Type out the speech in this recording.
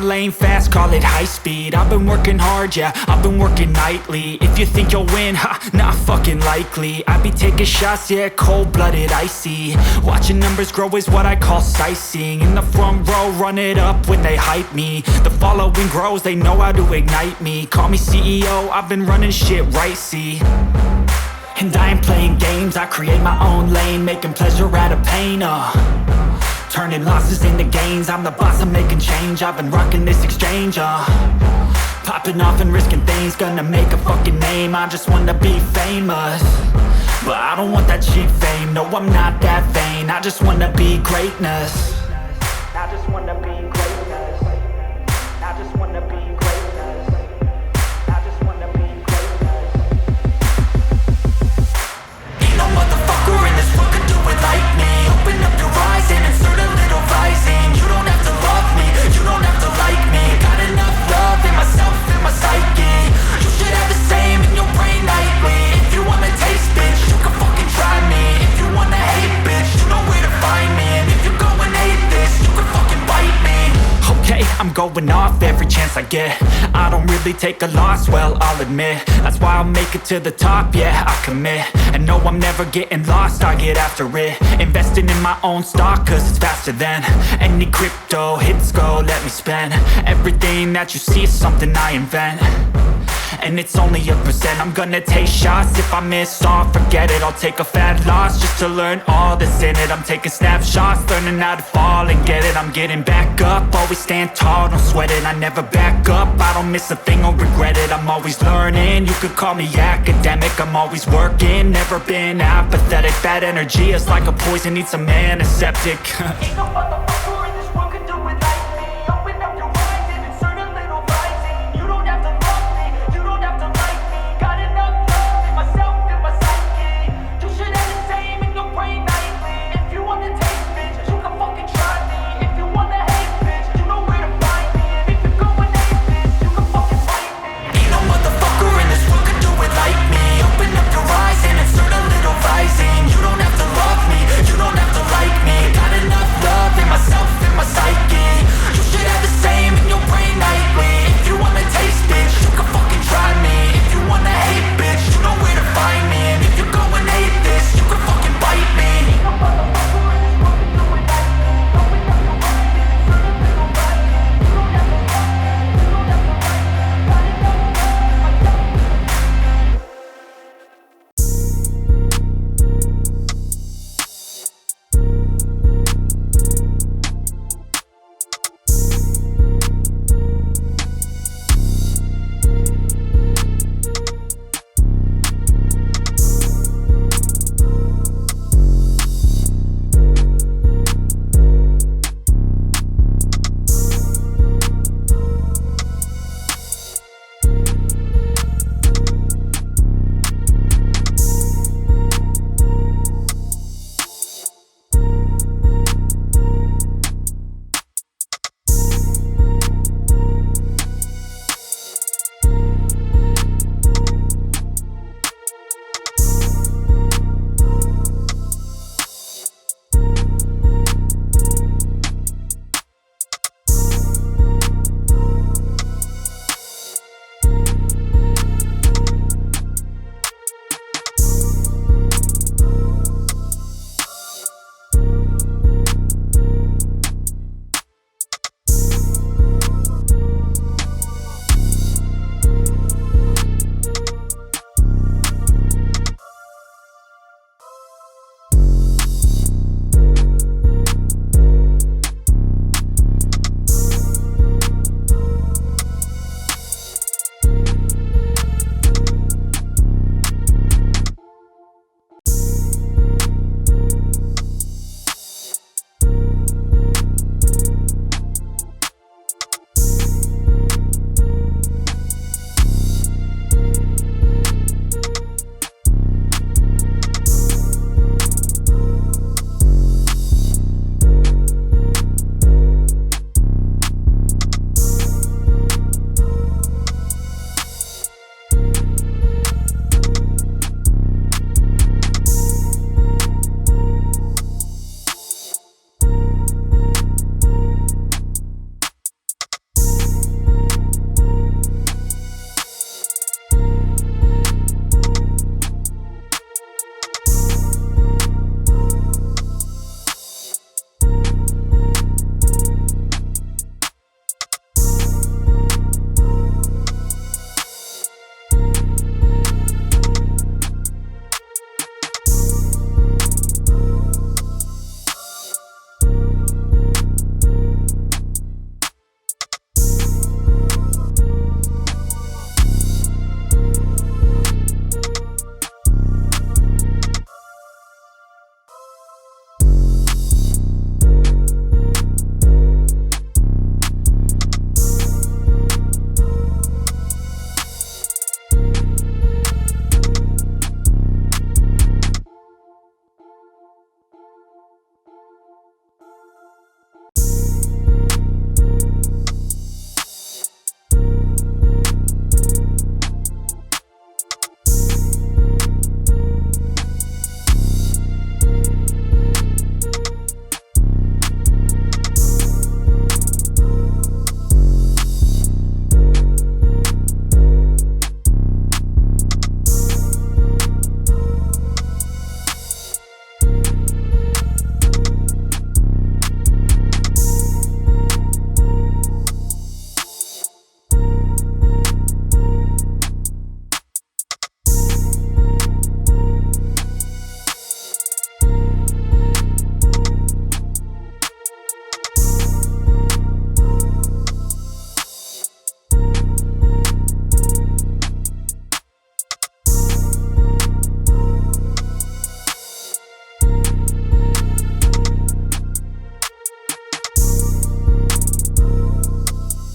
lane fast, call it high speed. I've been working hard, yeah, I've been working nightly. If you think you'll win, ha, not fucking likely. I be taking shots, yeah, cold-blooded, icy. Watching numbers grow is what I call sightseeing. In the front row, run it up when they hype me. The following grows, they know how to ignite me. Call me CEO, I've been running shit right, see. And I ain't playing games, I create my own lane, making pleasure out of pain, turning losses into gains. I'm the boss, I'm making change. I've been rocking this exchange, popping off and risking things. Gonna make a fucking name, I just wanna be famous. But I don't want that cheap fame, no I'm not that vain. I just wanna be greatness. I just wanna be greatness. I just wanna be greatness. I just wanna be greatness. Ain't no motherfucker in this world could do it like me. Open up your eyes and insert a little rising. You don't have to love me, you don't have to like me. Got enough love in myself, in my psyche. You should have the same in your brain nightly. If you wanna taste, bitch, you can fucking try me. If you wanna hate, bitch, you know where to find me. And if you go and hate this, you can fucking bite me. Okay, I'm going off every chance I get. I don't really take a loss, well, I'll admit. That's why I'll make it to the top, yeah, I commit. And no, I'm never getting lost, I get after it. Investing in my own stock, cause it's faster than any crypto hits go, let me spend. Everything that you see is something I invent. And it's only a percent. I'm gonna take shots. If I miss all, forget it. I'll take a fat loss just to learn all that's in it. I'm taking snapshots, learning how to fall and get it. I'm getting back up, always stand tall, don't sweat it. I never back up, I don't miss a thing or regret it. I'm always learning, you could call me academic. I'm always working, never been apathetic. Bad energy is like a poison, needs a antiseptic.